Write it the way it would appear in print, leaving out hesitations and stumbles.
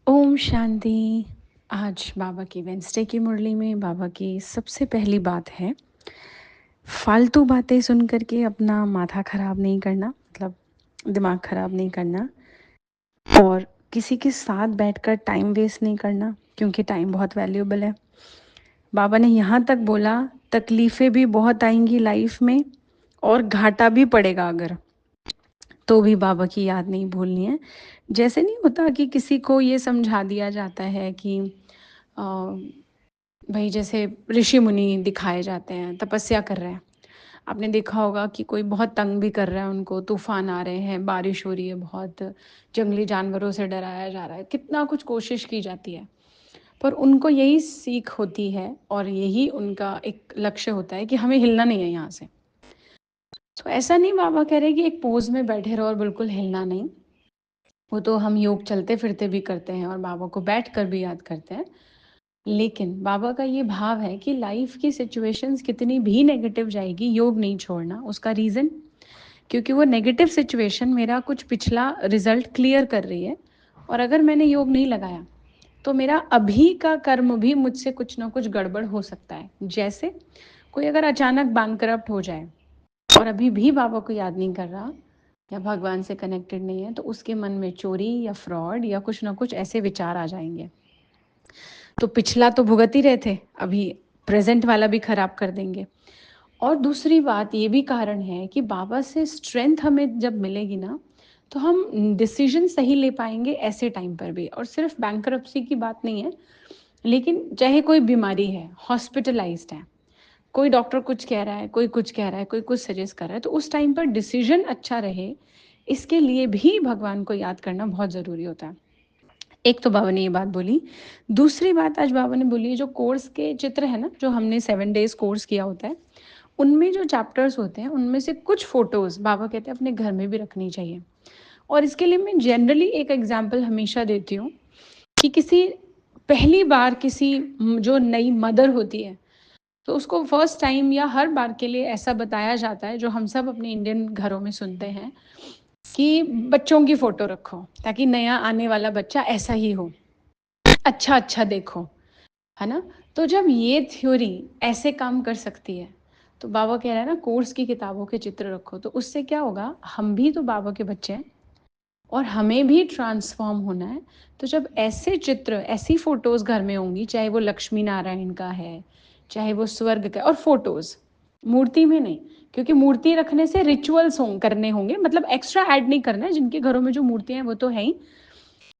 ओम शांति। आज बाबा की वेंसडे की मुरली में बाबा की सबसे पहली बात है, फालतू बातें सुन कर के अपना माथा ख़राब नहीं करना, मतलब दिमाग ख़राब नहीं करना, और किसी के साथ बैठकर टाइम वेस्ट नहीं करना, क्योंकि टाइम बहुत वैल्यूएबल है। बाबा ने यहाँ तक बोला, तकलीफ़ें भी बहुत आएंगी लाइफ में और घाटा भी पड़ेगा अगर, तो भी बाबा की याद नहीं भूलनी है। जैसे नहीं होता कि किसी को ये समझा दिया जाता है कि अ, भाई जैसे ऋषि मुनि दिखाए जाते हैं, तपस्या कर रहे हैं। आपने देखा होगा कि कोई बहुत तंग भी कर रहा है उनको, तूफ़ान आ रहे हैं, बारिश हो रही है बहुत, जंगली जानवरों से डराया जा रहा है, कितना कुछ कोशिश की जाती है। पर उनको यही सीख होती है और यही उनका एक लक्ष्य होता है कि हमें हिलना नहीं है यहाँ से। तो ऐसा नहीं बाबा कह रहे कि एक पोज़ में बैठे रहो और बिल्कुल हिलना नहीं। वो तो हम योग चलते-फिरते भी करते हैं और बाबा को बैठकर भी याद करते हैं। लेकिन बाबा का ये भाव है कि लाइफ की सिचुएशंस कितनी भी नेगेटिव जाएगी, योग नहीं छोड़ना। उसका रीज़न, क्योंकि वो नेगेटिव सिचुएशन मेरा कुछ पिछला रिजल्ट क्लियर कर रही है, और अगर मैंने योग नहीं लगाया तो मेरा अभी का कर्म भी मुझसे कुछ ना कुछ गड़बड़ हो सकता है। जैसे कोई अगर अचानक बैंकरप्ट हो जाए और अभी भी बाबा को याद नहीं कर रहा या भगवान से कनेक्टेड नहीं है, तो उसके मन में चोरी या फ्रॉड या कुछ ना कुछ ऐसे विचार आ जाएंगे। तो पिछला तो भुगत ही रहे थे, अभी प्रेजेंट वाला भी खराब कर देंगे। और दूसरी बात ये भी कारण है कि बाबा से स्ट्रेंथ हमें जब मिलेगी ना, तो हम डिसीजन सही ले पाएंगे ऐसे टाइम पर भी। और सिर्फ बैंकरप्सी की बात नहीं है, लेकिन चाहे कोई बीमारी है, हॉस्पिटलाइज्ड है, कोई डॉक्टर कुछ कह रहा है, कोई कुछ कह रहा है, कोई कुछ सजेस्ट कर रहा है, तो उस टाइम पर डिसीजन अच्छा रहे, इसके लिए भी भगवान को याद करना बहुत ज़रूरी होता है। एक तो बाबा ने ये बात बोली। दूसरी बात आज बाबा ने बोली, जो कोर्स के चित्र है ना, जो हमने 7 डेज़ कोर्स किया होता है, उनमें जो चैप्टर्स होते हैं उनमें से कुछ फ़ोटोज़ बाबा कहते हैं अपने घर में भी रखनी चाहिए। और इसके लिए मैं जनरली एक एग्जांपल हमेशा देती हूँ कि किसी पहली बार किसी जो नई मदर होती है, तो उसको फर्स्ट टाइम या हर बार के लिए ऐसा बताया जाता है, जो हम सब अपने इंडियन घरों में सुनते हैं, कि बच्चों की फ़ोटो रखो ताकि नया आने वाला बच्चा ऐसा ही हो, अच्छा अच्छा देखो, है ना। तो जब ये थ्योरी ऐसे काम कर सकती है, तो बाबा कह रहा है ना, कोर्स की किताबों के चित्र रखो, तो उससे क्या होगा, हम भी तो बाबा के बच्चे हैं और हमें भी ट्रांसफॉर्म होना है। तो जब ऐसे चित्र, ऐसी फोटोज़ घर में होंगी, चाहे वो लक्ष्मी नारायण का है, चाहे वो स्वर्ग का, और फोटोज़ मूर्ति में नहीं, क्योंकि मूर्ति रखने से रिचुअल्स करने होंगे, मतलब एक्स्ट्रा ऐड नहीं करना है। जिनके घरों में जो मूर्तियाँ हैं वो तो है ही,